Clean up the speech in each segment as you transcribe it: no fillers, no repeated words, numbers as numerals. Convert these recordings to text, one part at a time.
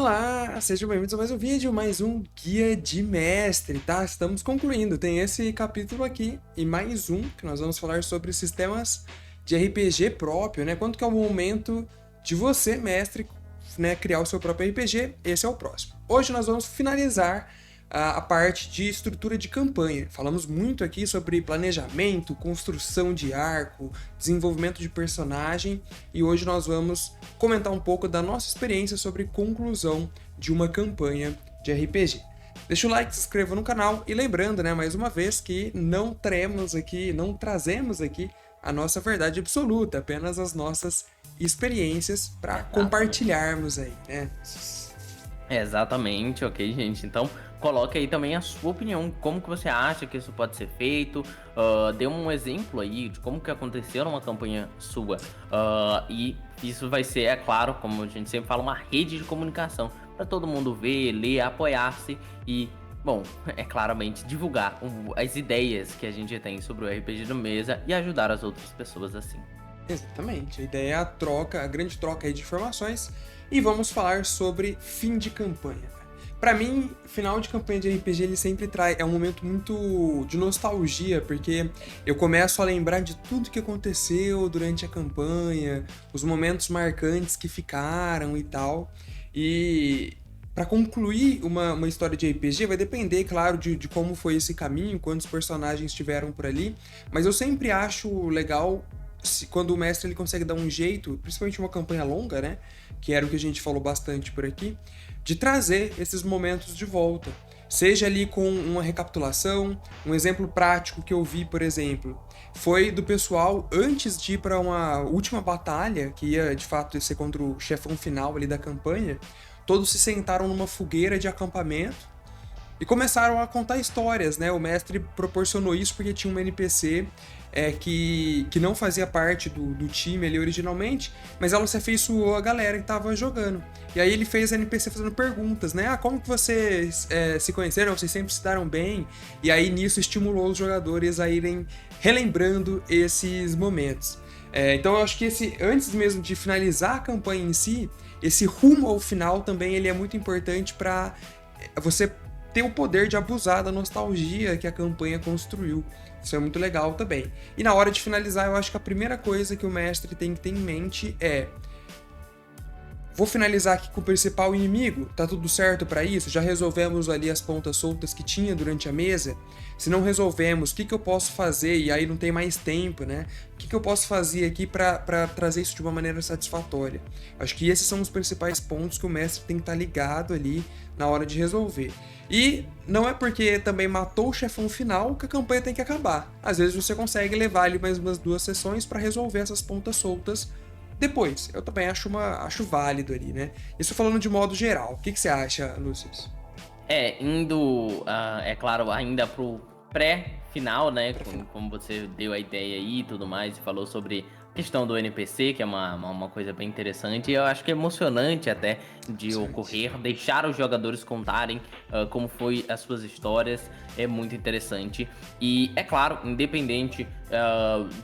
Olá, sejam bem-vindos a mais um vídeo, mais um Guia de Mestre, tá? Estamos concluindo, tem esse capítulo aqui e mais um que nós vamos falar sobre sistemas de RPG próprio, né? Quando que é o momento de você, mestre, né, criar o seu próprio RPG, esse é o próximo. Hoje nós vamos finalizar a parte de estrutura de campanha. Falamos muito aqui sobre planejamento, construção de arco, desenvolvimento de personagem e hoje nós vamos comentar um pouco da nossa experiência sobre conclusão de uma campanha de RPG. Deixa o like, se inscreva no canal e lembrando, né, mais uma vez que não trazemos aqui a nossa verdade absoluta, apenas as nossas experiências para Exatamente. compartilharmos aí, né? Exatamente, ok, gente. Então, coloque aí também a sua opinião. Como que você acha que isso pode ser feito? Dê um exemplo aí de como que aconteceu numa campanha sua. E isso vai ser, é claro, como a gente sempre fala, uma rede de comunicação para todo mundo ver, ler, apoiar-se e, bom, é claramente divulgar as ideias que a gente tem sobre o RPG do Mesa e ajudar as outras pessoas assim. Exatamente. A ideia é a troca, a grande troca aí de informações. E vamos falar sobre fim de campanha. Para mim, final de campanha de RPG ele sempre traz é um momento muito de nostalgia, porque eu começo a lembrar de tudo que aconteceu durante a campanha, os momentos marcantes que ficaram e tal. E para concluir uma história de RPG vai depender, claro, de como foi esse caminho, quantos personagens tiveram por ali, mas eu sempre acho legal quando o mestre ele consegue dar um jeito, principalmente uma campanha longa, né? Que era o que a gente falou bastante por aqui, de trazer esses momentos de volta. Seja ali com uma recapitulação, um exemplo prático que eu vi, por exemplo, foi do pessoal antes de ir para uma última batalha, que ia de fato ser contra o chefão final ali da campanha, todos se sentaram numa fogueira de acampamento e começaram a contar histórias, né? O mestre proporcionou isso porque tinha um NPC que não fazia parte do time ali originalmente, mas ela se afeiçoou a galera que tava jogando. E aí ele fez a NPC fazendo perguntas, né? Ah, como que vocês se conheceram? Vocês sempre se deram bem? E aí nisso estimulou os jogadores a irem relembrando esses momentos. Então eu acho que antes mesmo de finalizar a campanha em si, esse rumo ao final também ele é muito importante para você ter o poder de abusar da nostalgia que a campanha construiu. Isso é muito legal também. E na hora de finalizar, eu acho que a primeira coisa que o mestre tem que ter em mente é: vou finalizar aqui com o principal inimigo? Tá tudo certo para isso? Já resolvemos ali as pontas soltas que tinha durante a mesa? Se não resolvemos, o que eu posso fazer? E aí não tem mais tempo, né? O que eu posso fazer aqui para trazer isso de uma maneira satisfatória? Acho que esses são os principais pontos que o mestre tem que estar ligado ali na hora de resolver. E não é porque também matou o chefão final que a campanha tem que acabar. Às vezes você consegue levar ali mais umas 2 sessões para resolver essas pontas soltas depois. Eu também acho válido ali, né? Isso falando de modo geral. O que você acha, Lúcio? Indo, é claro, ainda pro pré-final, né? Pra final. Como você deu a ideia aí e tudo mais, e falou sobre a questão do NPC, que é uma coisa bem interessante, e eu acho que é emocionante até de Interessante. ocorrer, deixar os jogadores contarem como foi as suas histórias, é muito interessante. E é claro, independente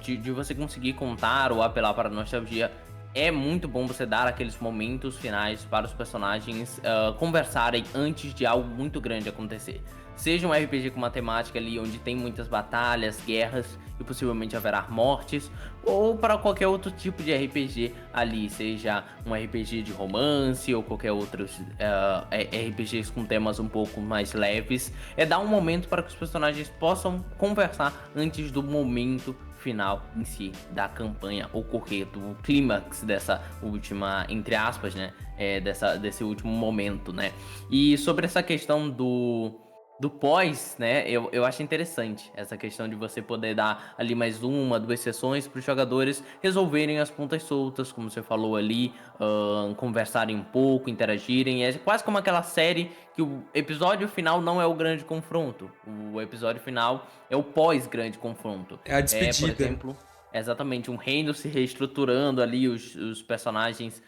de você conseguir contar ou apelar para a nostalgia, é muito bom você dar aqueles momentos finais para os personagens conversarem antes de algo muito grande acontecer. Seja um RPG com uma temática ali onde tem muitas batalhas, guerras e possivelmente haverá mortes, ou para qualquer outro tipo de RPG ali, seja um RPG de romance ou qualquer outros RPGs com temas um pouco mais leves, é dar um momento para que os personagens possam conversar antes do momento final em si da campanha ocorrer, do clímax dessa última, entre aspas, né, desse último momento, né. E sobre essa questão do pós, né, eu acho interessante essa questão de você poder dar ali mais uma, 2 sessões para os jogadores resolverem as pontas soltas, como você falou ali, conversarem um pouco, interagirem. É quase como aquela série que o episódio final não é o grande confronto, o episódio final é o pós-grande confronto. É a Por despedida. exemplo, exatamente, um reino se reestruturando ali, os personagens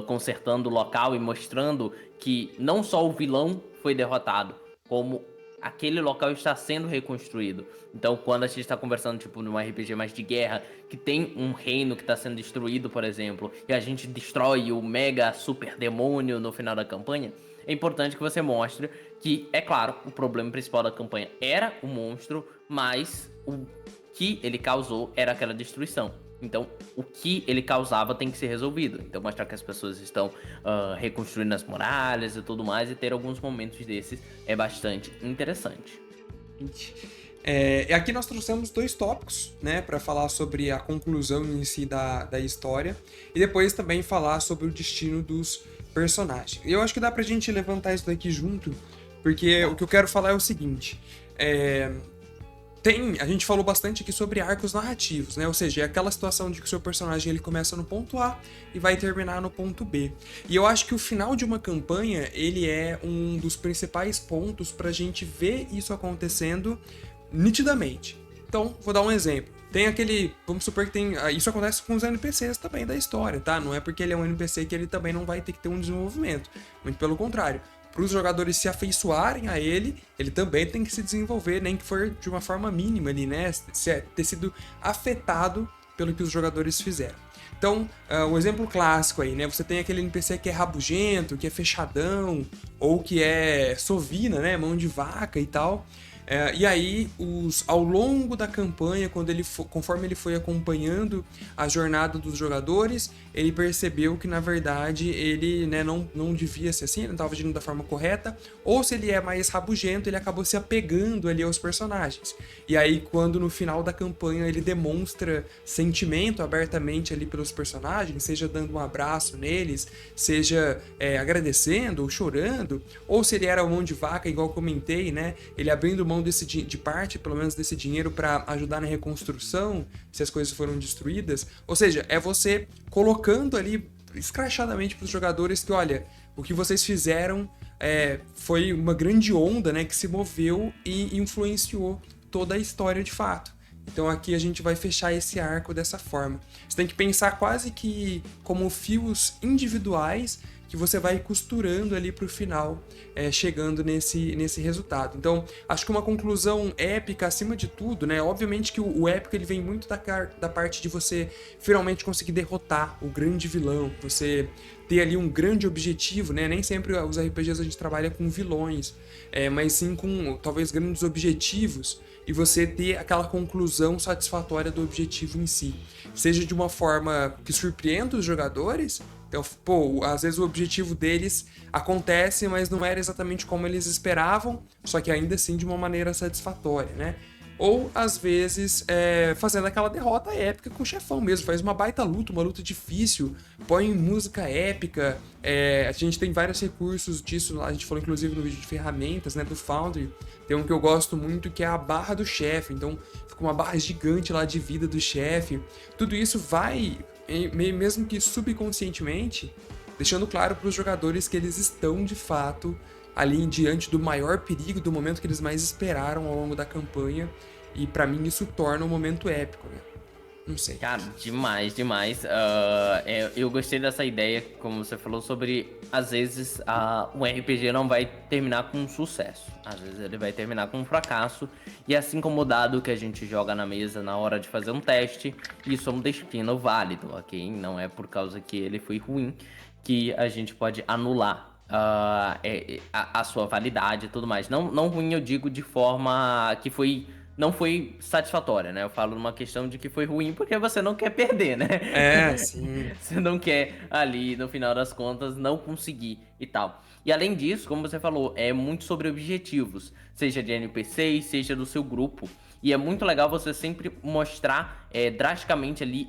consertando o local e mostrando que não só o vilão foi derrotado, como aquele local está sendo reconstruído. Então, quando a gente está conversando, tipo, num RPG mais de guerra, que tem um reino que está sendo destruído, por exemplo, e a gente destrói o mega super demônio no final da campanha, é importante que você mostre que, é claro, o problema principal da campanha era o monstro, mas o que ele causou era aquela destruição. Então, o que ele causava tem que ser resolvido. Então, mostrar que as pessoas estão reconstruindo as muralhas e tudo mais, e ter alguns momentos desses é bastante interessante. E aqui nós trouxemos 2 tópicos, né, para falar sobre a conclusão em si da história, e depois também falar sobre o destino dos personagens. E eu acho que dá pra gente levantar isso daqui junto, porque o que eu quero falar é o seguinte: a gente falou bastante aqui sobre arcos narrativos, né? Ou seja, é aquela situação de que o seu personagem ele começa no ponto A e vai terminar no ponto B. E eu acho que o final de uma campanha, ele é um dos principais pontos pra gente ver isso acontecendo nitidamente. Então, vou dar um exemplo. Tem aquele... Vamos supor que tem... Isso acontece com os NPCs também da história, tá? Não é porque ele é um NPC que ele também não vai ter que ter um desenvolvimento. Muito pelo contrário. Para os jogadores se afeiçoarem a ele, ele também tem que se desenvolver, nem que for de uma forma mínima ali, né? Ter sido afetado pelo que os jogadores fizeram. Então, um exemplo clássico aí, né? Você tem aquele NPC que é rabugento, que é fechadão, ou que é sovina, né? Mão de vaca e tal. E aí, ao longo da campanha, conforme ele foi acompanhando a jornada dos jogadores, ele percebeu que, na verdade, ele, né, não devia ser assim, não estava agindo da forma correta, ou se ele é mais rabugento, ele acabou se apegando ali aos personagens. E aí, quando no final da campanha ele demonstra sentimento abertamente ali pelos personagens, seja dando um abraço neles, seja agradecendo ou chorando, ou se ele era mão de vaca, igual comentei, né, ele abrindo mão de parte, pelo menos desse dinheiro, para ajudar na reconstrução, se as coisas foram destruídas. Ou seja, é você colocando ali escrachadamente para os jogadores que, olha, o que vocês fizeram foi uma grande onda, né, que se moveu e influenciou toda a história de fato. Então aqui a gente vai fechar esse arco dessa forma. Você tem que pensar quase que como fios individuais que você vai costurando ali pro final, chegando nesse resultado. Então, acho que uma conclusão épica acima de tudo, né? Obviamente que o épico ele vem muito da parte de você finalmente conseguir derrotar o grande vilão, você ter ali um grande objetivo, né? Nem sempre os RPGs a gente trabalha com vilões, mas sim com talvez grandes objetivos, e você ter aquela conclusão satisfatória do objetivo em si. Seja de uma forma que surpreenda os jogadores. Então, às vezes o objetivo deles acontece, mas não era exatamente como eles esperavam, só que ainda assim de uma maneira satisfatória, né? Ou, às vezes, fazendo aquela derrota épica com o chefão mesmo. Faz uma baita luta, uma luta difícil, põe música épica. A gente tem vários recursos disso, a gente falou inclusive no vídeo de ferramentas, né, do Foundry. Tem um que eu gosto muito que é a barra do chefe, então fica uma barra gigante lá de vida do chefe. Tudo isso vai, mesmo que subconscientemente, deixando claro para os jogadores que eles estão de fato ali diante do maior perigo, do momento que eles mais esperaram ao longo da campanha, e pra mim isso torna um momento épico, né? Não sei. Cara, demais, demais. Eu gostei dessa ideia, como você falou, sobre às vezes um RPG não vai terminar com um sucesso. Às vezes ele vai terminar com um fracasso. E assim como o dado que a gente joga na mesa na hora de fazer um teste, isso é um destino válido, ok? Não é por causa que ele foi ruim que a gente pode anular a sua validade e tudo mais. Não ruim, eu digo de forma que não foi satisfatória, né? Eu falo numa questão de que foi ruim porque você não quer perder, né? Sim. Você não quer ali, no final das contas, não conseguir e tal. E além disso, como você falou, é muito sobre objetivos, seja de NPCs, seja do seu grupo. E é muito legal você sempre mostrar drasticamente ali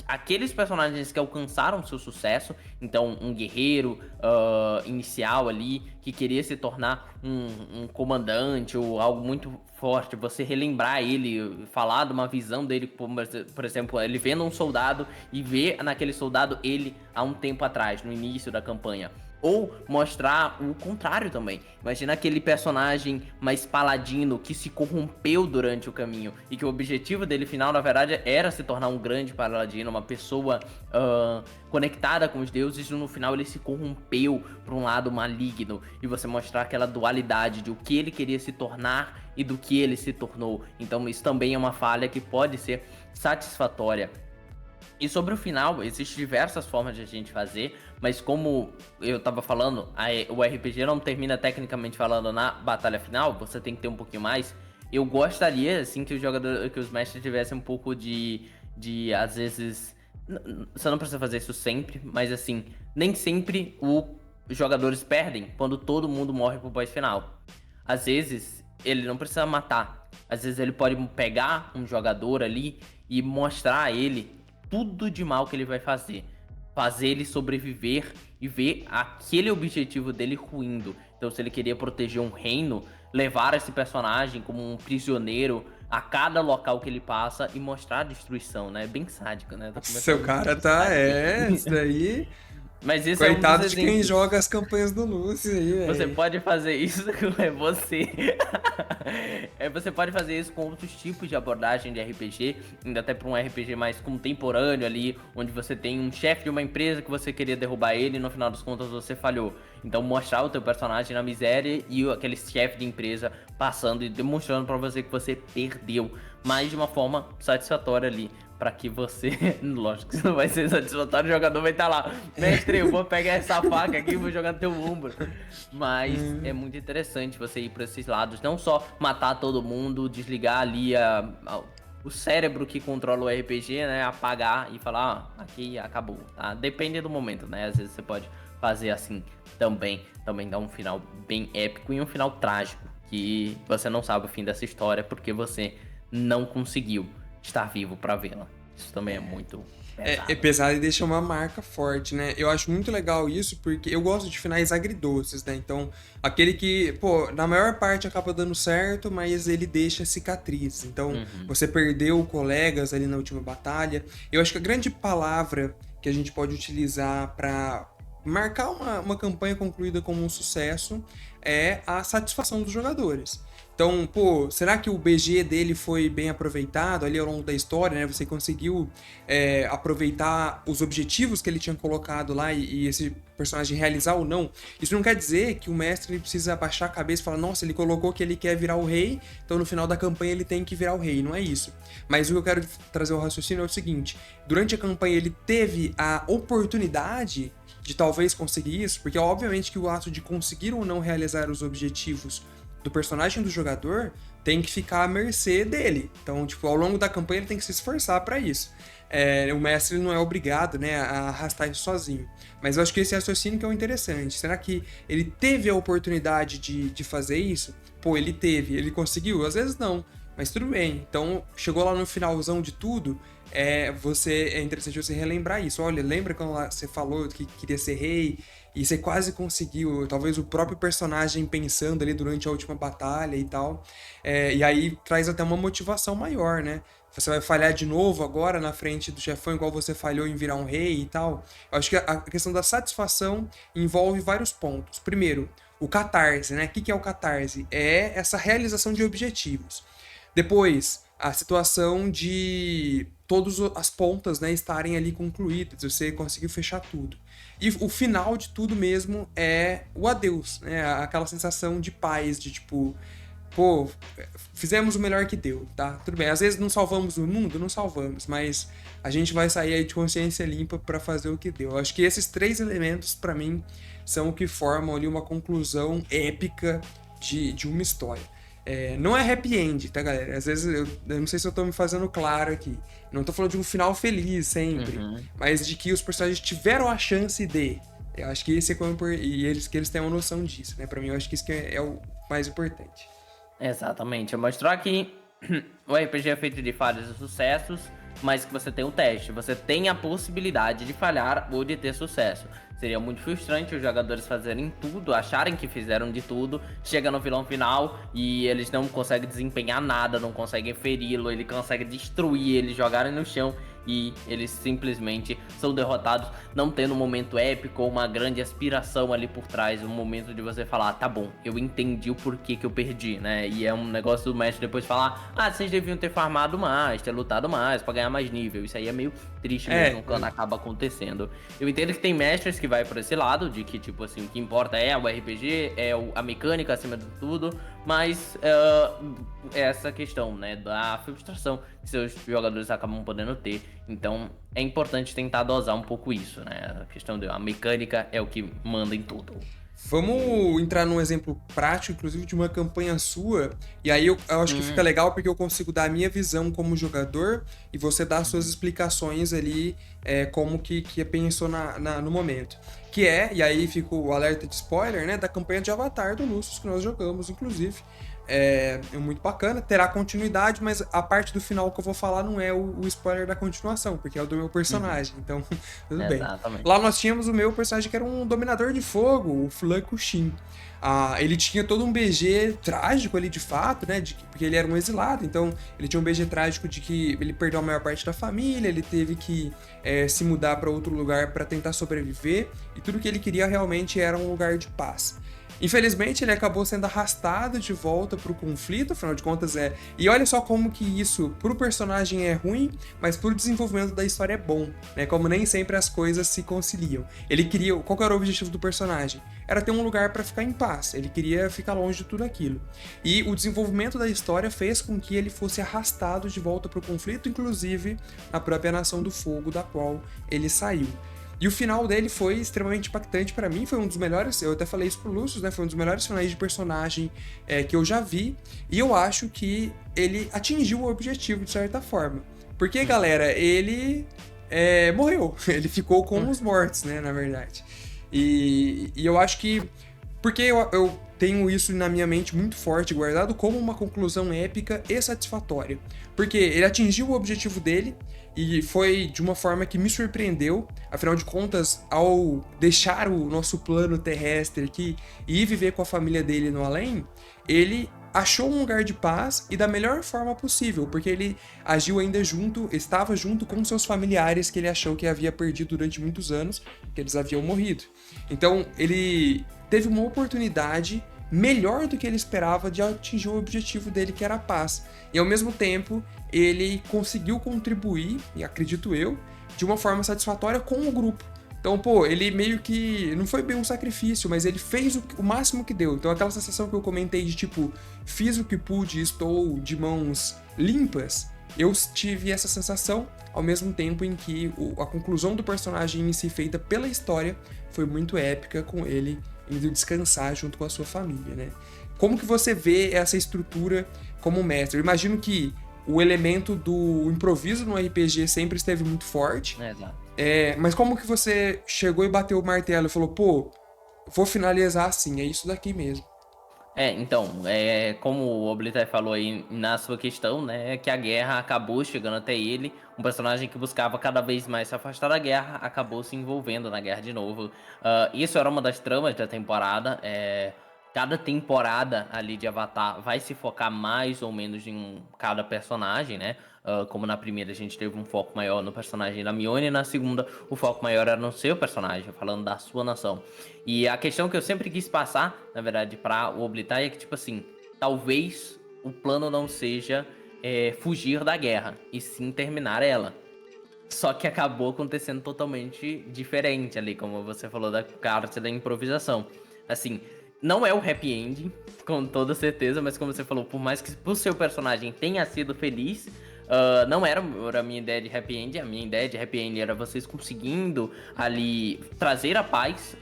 aqueles personagens que alcançaram seu sucesso. Então, um guerreiro inicial ali que queria se tornar um comandante ou algo muito forte. Você relembrar ele, falar de uma visão dele, por exemplo, ele vendo um soldado e ver naquele soldado ele há um tempo atrás, no início da campanha. Ou mostrar o contrário também. Imagina aquele personagem mais paladino que se corrompeu durante o caminho e que o objetivo dele final, na verdade, era se tornar um grande paladino, uma pessoa conectada com os deuses, e no final ele se corrompeu para um lado maligno, e você mostrar aquela dualidade de o que ele queria se tornar e do que ele se tornou. Então isso também é uma falha que pode ser satisfatória. E sobre o final, existem diversas formas de a gente fazer, mas como eu tava falando, o RPG não termina tecnicamente falando na batalha final, você tem que ter um pouquinho mais. Eu gostaria, assim, que os mestres tivessem um pouco de às vezes, você não precisa fazer isso sempre, mas assim, nem sempre os jogadores perdem quando todo mundo morre pro boss final. Às vezes, ele não precisa matar, às vezes ele pode pegar um jogador ali e mostrar a ele tudo de mal que ele vai fazer ele sobreviver e ver aquele objetivo dele ruindo. Então, se ele queria proteger um reino, levar esse personagem como um prisioneiro a cada local que ele passa e mostrar a destruição, né? É bem sádico, né? Seu cara isso daí... Mas isso coitado é de quem joga as campanhas do Lúcio aí, Você pode fazer isso com você. Você pode fazer isso com outros tipos de abordagem de RPG, ainda até para um RPG mais contemporâneo ali, onde você tem um chefe de uma empresa que você queria derrubar ele e no final das contas você falhou. Então mostrar o teu personagem na miséria e aquele chefe de empresa passando e demonstrando para você que você perdeu, mas de uma forma satisfatória ali. Pra que você... Lógico que não vai ser satisfatório, o jogador vai estar lá. Mestre, eu vou pegar essa faca aqui e vou jogar no teu ombro. Mas é muito interessante você ir pra esses lados. Não só matar todo mundo, desligar ali o cérebro que controla o RPG, né? Apagar e falar, aqui acabou, tá? Depende do momento, né? Às vezes você pode fazer assim também. Também dá um final bem épico e um final trágico. Que você não sabe o fim dessa história porque você não conseguiu estar vivo pra vê-la. Isso também é muito pesado. É pesado e deixa uma marca forte, né? Eu acho muito legal isso porque eu gosto de finais agridoces, né? Então, aquele que, pô, na maior parte acaba dando certo, mas ele deixa cicatriz. Então, você perdeu colegas ali na última batalha. Eu acho que a grande palavra que a gente pode utilizar pra marcar uma campanha concluída como um sucesso é a satisfação dos jogadores. Então, pô, será que o BG dele foi bem aproveitado ali ao longo da história, né? Você conseguiu aproveitar os objetivos que ele tinha colocado lá e esse personagem realizar ou não? Isso não quer dizer que o mestre ele precisa abaixar a cabeça e falar, nossa, ele colocou que ele quer virar o rei, então no final da campanha ele tem que virar o rei. Não é isso. Mas o que eu quero trazer ao raciocínio é o seguinte, durante a campanha ele teve a oportunidade de talvez conseguir isso, porque obviamente que o ato de conseguir ou não realizar os objetivos do personagem do jogador tem que ficar à mercê dele. Então, tipo, ao longo da campanha ele tem que se esforçar para isso. O mestre não é obrigado, né, a arrastar isso sozinho. Mas eu acho que esse raciocínio que é o interessante. Será que ele teve a oportunidade de fazer isso? Pô, ele teve. Ele conseguiu? Às vezes não. Mas tudo bem. Então, chegou lá no finalzão de tudo, é interessante você relembrar isso. Olha, lembra quando você falou que queria ser rei e você quase conseguiu, talvez o próprio personagem pensando ali durante a última batalha e tal. E aí traz até uma motivação maior, né? Você vai falhar de novo agora na frente do chefão, igual você falhou em virar um rei e tal. Eu acho que a questão da satisfação envolve vários pontos. Primeiro, o catarse, né? O que é o catarse? É essa realização de objetivos. Depois, a situação de todas as pontas, né, estarem ali concluídas, você conseguiu fechar tudo. E o final de tudo mesmo é o adeus, né? Aquela sensação de paz, de tipo, pô, fizemos o melhor que deu, tá? Tudo bem, às vezes não salvamos o mundo, não salvamos, mas a gente vai sair aí de consciência limpa pra fazer o que deu. Eu acho que esses três elementos, pra mim, são o que formam ali uma conclusão épica de uma história. Não é happy end, tá, galera? Às vezes eu não sei se eu tô me fazendo claro aqui. Não tô falando de um final feliz sempre, mas de que os personagens tiveram a chance de. Eu acho que esse é que eles têm uma noção disso, né? Pra mim, eu acho que isso que é o mais importante. Exatamente. É mostrar que o RPG é feito de falhas e sucessos, mas que você tem um teste. Você tem a possibilidade de falhar ou de ter sucesso. Seria muito frustrante os jogadores fazerem tudo, acharem que fizeram de tudo, chega no vilão final e eles não conseguem desempenhar nada, não conseguem feri-lo, ele consegue destruir eles, jogarem no chão e eles simplesmente são derrotados, não tendo um momento épico ou uma grande aspiração ali por trás, um momento de você falar, tá bom, eu entendi o porquê que eu perdi, né? E é um negócio do mestre depois falar, vocês deviam ter farmado mais, ter lutado mais pra ganhar mais nível. Isso aí é meio triste mesmo quando acaba acontecendo. Eu entendo que tem mestres que vai por esse lado, de que, tipo assim, o que importa é o RPG, é a mecânica acima de tudo, mas é essa questão, né, da frustração que seus jogadores acabam podendo ter. Então, é importante tentar dosar um pouco isso, né? A questão a mecânica é o que manda em tudo. Vamos entrar num exemplo prático, inclusive, de uma campanha sua, e aí eu acho que fica legal porque eu consigo dar a minha visão como jogador e você dá as suas explicações ali, como que pensou no momento. Que e aí fica o alerta de spoiler, né, da campanha de Avatar do Lucius que nós jogamos, inclusive. É muito bacana, terá continuidade, mas a parte do final que eu vou falar não é o spoiler da continuação, porque é o do meu personagem, então tudo bem. Lá nós tínhamos o meu personagem que era um dominador de fogo, o Flakushin. Ele tinha todo um BG trágico ali de fato, né, porque ele era um exilado, então ele tinha um BG trágico de que ele perdeu a maior parte da família, ele teve que se mudar para outro lugar para tentar sobreviver, e tudo que ele queria realmente era um lugar de paz. Infelizmente, ele acabou sendo arrastado de volta pro conflito, afinal de contas E olha só como que isso, pro personagem é ruim, mas pro desenvolvimento da história é bom, né? Como nem sempre as coisas se conciliam. Ele queria... Qual que era o objetivo do personagem? Era ter um lugar para ficar em paz, ele queria ficar longe de tudo aquilo. E o desenvolvimento da história fez com que ele fosse arrastado de volta pro conflito, inclusive na própria Nação do Fogo, da qual ele saiu. E o final dele foi extremamente impactante pra mim, foi um dos melhores, eu até falei isso pro Lucius, né? Foi um dos melhores finais de personagem que eu já vi, e eu acho que ele atingiu o objetivo de certa forma. Porque, galera, ele morreu, ele ficou com os mortos, né, na verdade. E eu acho que... Porque eu tenho isso na minha mente muito forte, guardado como uma conclusão épica e satisfatória. Porque ele atingiu o objetivo dele, e foi de uma forma que me surpreendeu. Afinal de contas, ao deixar o nosso plano terrestre aqui e ir viver com a família dele no além, ele achou um lugar de paz e da melhor forma possível, porque ele agiu ainda estava junto com seus familiares que ele achou que havia perdido durante muitos anos, que eles haviam morrido. Então, ele teve uma oportunidade melhor do que ele esperava de atingir o objetivo dele, que era a paz. E ao mesmo tempo, ele conseguiu contribuir, e acredito eu, de uma forma satisfatória com o grupo. Então, ele meio que... Não foi bem um sacrifício, mas ele fez o máximo que deu. Então, aquela sensação que eu comentei de tipo, fiz o que pude e estou de mãos limpas, eu tive essa sensação, ao mesmo tempo em que a conclusão do personagem em si, feita pela história, foi muito épica, com ele indo descansar junto com a sua família, né? Como que você vê essa estrutura como mestre? Eu imagino que o elemento do improviso no RPG sempre esteve muito forte. Exato. Mas como que você chegou e bateu o martelo e falou, vou finalizar assim, é isso daqui mesmo? Então, como o Oblitai falou aí na sua questão, né, que a guerra acabou chegando até ele, um personagem que buscava cada vez mais se afastar da guerra, acabou se envolvendo na guerra de novo. Isso era uma das tramas da temporada, cada temporada ali de Avatar vai se focar mais ou menos em cada personagem, né? Como na primeira a gente teve um foco maior no personagem da Mione, e na segunda o foco maior era no seu personagem, falando da sua nação. E a questão que eu sempre quis passar, na verdade, pra o Oblitai é que, tipo assim, talvez o plano não seja fugir da guerra, e sim terminar ela. Só que acabou acontecendo totalmente diferente ali, como você falou da carta da improvisação. Assim, não é o happy ending, com toda certeza, mas como você falou, por mais que o seu personagem tenha sido feliz, não era a minha ideia de happy end. A minha ideia de happy end era vocês conseguindo ali trazer a paz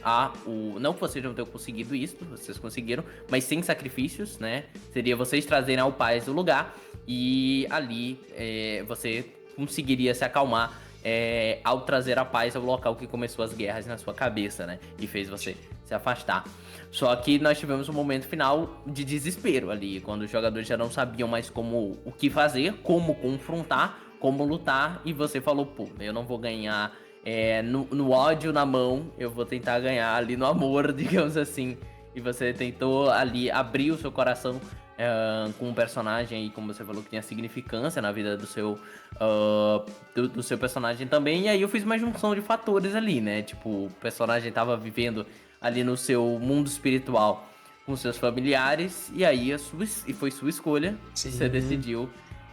não que vocês não tenham conseguido isso, vocês conseguiram, mas sem sacrifícios, né? Seria vocês trazerem a paz do lugar e ali você conseguiria se acalmar ao trazer a paz ao local que começou as guerras na sua cabeça, né? E fez você se afastar. Só que nós tivemos um momento final de desespero ali, quando os jogadores já não sabiam mais o que fazer, como confrontar, como lutar, e você falou, eu não vou ganhar no ódio na mão, eu vou tentar ganhar ali no amor, digamos assim. E você tentou ali abrir o seu coração com um personagem aí, como você falou, que tinha significância na vida do seu personagem também. E aí eu fiz uma junção de fatores ali, né? Tipo, o personagem tava vivendo ali no seu mundo espiritual com seus familiares, e aí e foi sua escolha. Sim. Você decidiu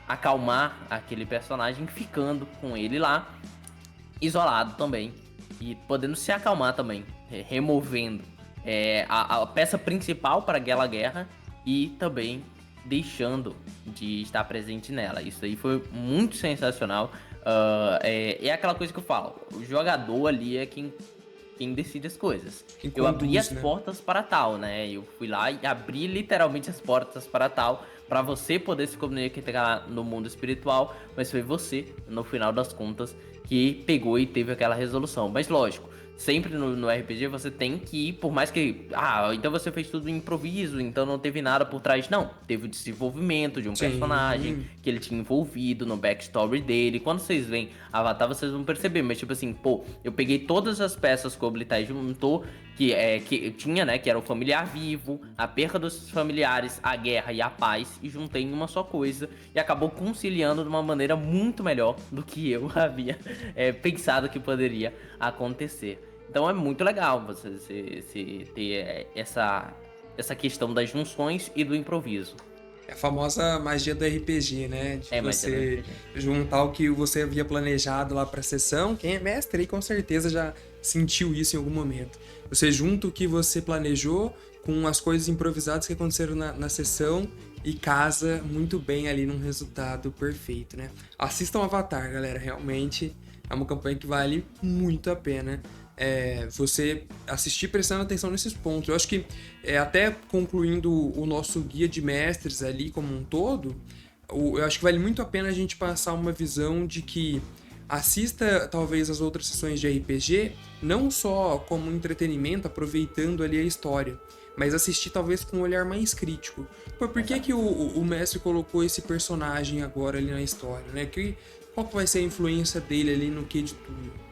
acalmar aquele personagem ficando com ele lá, isolado também, e podendo se acalmar também, removendo a peça principal para aquela guerra e também deixando de estar presente nela. Isso aí foi muito sensacional. É aquela coisa que eu falo, o jogador ali é quem decide as coisas. Eu abri as portas para tal, né? Eu fui lá e abri literalmente as portas para tal, para você poder se comunicar no mundo espiritual, mas foi você, no final das contas, que pegou e teve aquela resolução. Mas lógico, sempre no RPG você tem que ir, por mais que... então você fez tudo em improviso, então não teve nada por trás. Não, teve o desenvolvimento de um personagem que ele tinha envolvido no backstory dele. Quando vocês veem Avatar, vocês vão perceber, mas tipo assim, eu peguei todas as peças que o Oblitai juntou, que tinha, né, que era o familiar vivo, a perda dos familiares, a guerra e a paz, e juntei em uma só coisa, e acabou conciliando de uma maneira muito melhor do que eu havia pensado que poderia acontecer. Então é muito legal você ter essa questão das junções e do improviso. É a famosa magia do RPG, né? De você juntar o que você havia planejado lá pra sessão. Quem é mestre aí com certeza já sentiu isso em algum momento. Você junta o que você planejou com as coisas improvisadas que aconteceram na sessão e casa muito bem ali num resultado perfeito, né? Assistam Avatar, galera. Realmente é uma campanha que vale muito a pena. Você assistir prestando atenção nesses pontos. Eu acho que, até concluindo o nosso guia de mestres ali como um todo, eu acho que vale muito a pena a gente passar uma visão de que assista talvez as outras sessões de RPG, não só como entretenimento, aproveitando ali a história, mas assistir talvez com um olhar mais crítico. Por que o mestre colocou esse personagem agora ali na história, né? Qual que vai ser a influência dele ali no que de tudo?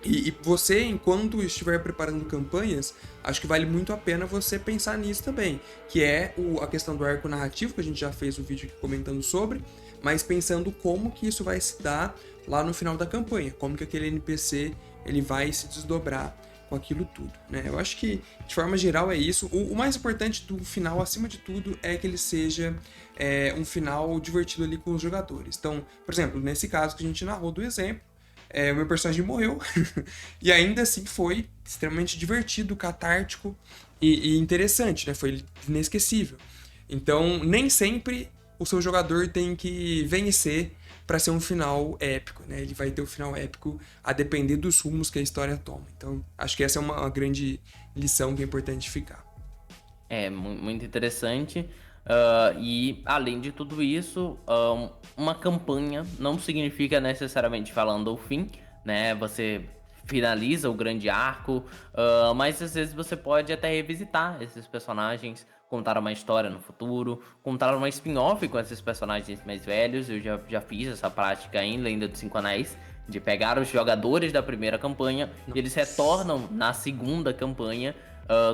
E você, enquanto estiver preparando campanhas, acho que vale muito a pena você pensar nisso também, que é a questão do arco narrativo, que a gente já fez o vídeo aqui comentando sobre, mas pensando como que isso vai se dar lá no final da campanha, como que aquele NPC ele vai se desdobrar com aquilo tudo, né? Eu acho que, de forma geral, é isso. O mais importante do final, acima de tudo, é que ele seja um final divertido ali com os jogadores. Então, por exemplo, nesse caso que a gente narrou do exemplo, o meu personagem morreu e ainda assim foi extremamente divertido, catártico e interessante, né? Foi inesquecível. Então, nem sempre o seu jogador tem que vencer para ser um final épico, né? Ele vai ter o final épico a depender dos rumos que a história toma. Então, acho que essa é uma grande lição que é importante ficar. Muito interessante. E além de tudo isso, uma campanha não significa necessariamente falando o fim, né? Você finaliza o grande arco, mas às vezes você pode até revisitar esses personagens, contar uma história no futuro, contar uma spin-off com esses personagens mais velhos. Eu já fiz essa prática em Lenda dos Cinco Anéis, de pegar os jogadores da primeira campanha e eles retornam na segunda campanha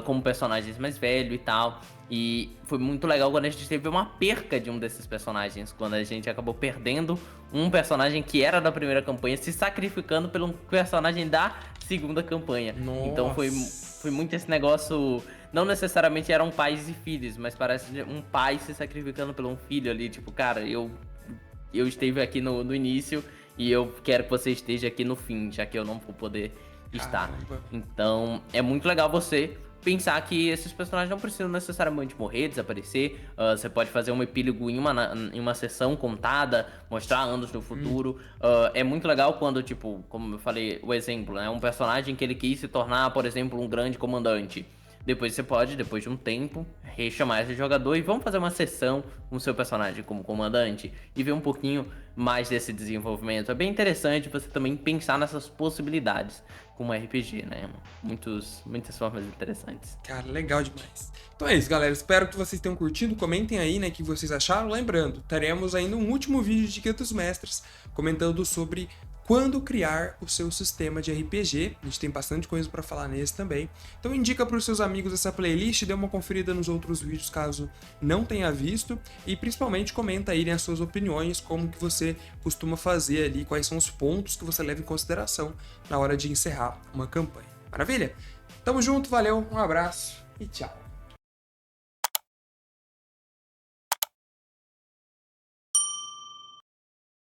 como personagens mais velhos e tal. E foi muito legal quando a gente teve uma perca de um desses personagens, quando a gente acabou perdendo um personagem que era da primeira campanha, se sacrificando pelo personagem da segunda campanha. Nossa. Então foi muito esse negócio. Não necessariamente eram pais e filhos, mas parece um pai se sacrificando por um filho ali. Tipo, cara, eu estive aqui no início e eu quero que você esteja aqui no fim, já que eu não vou poder estar. Caramba. Então, é muito legal você pensar que esses personagens não precisam necessariamente morrer, desaparecer. Você pode fazer um epílogo em uma sessão contada, mostrar anos no futuro. É muito legal quando, tipo, como eu falei, o exemplo, né? Um personagem que ele quis se tornar, por exemplo, um grande comandante. Depois você pode, depois de um tempo, rechamar esse jogador e vamos fazer uma sessão com o seu personagem como comandante e ver um pouquinho mais desse desenvolvimento. É bem interessante você também pensar nessas possibilidades como RPG, né? Muitas formas interessantes. Cara, legal demais. Então é isso, galera. Espero que vocês tenham curtido. Comentem aí, né, o que vocês acharam. Lembrando, teremos ainda um último vídeo de Guia dos Mestres comentando sobre quando criar o seu sistema de RPG. A gente tem bastante coisa para falar nesse também. Então indica para os seus amigos essa playlist, dê uma conferida nos outros vídeos caso não tenha visto e principalmente comenta aí as suas opiniões, como que você costuma fazer ali, quais são os pontos que você leva em consideração na hora de encerrar uma campanha. Maravilha? Tamo junto, valeu, um abraço e tchau!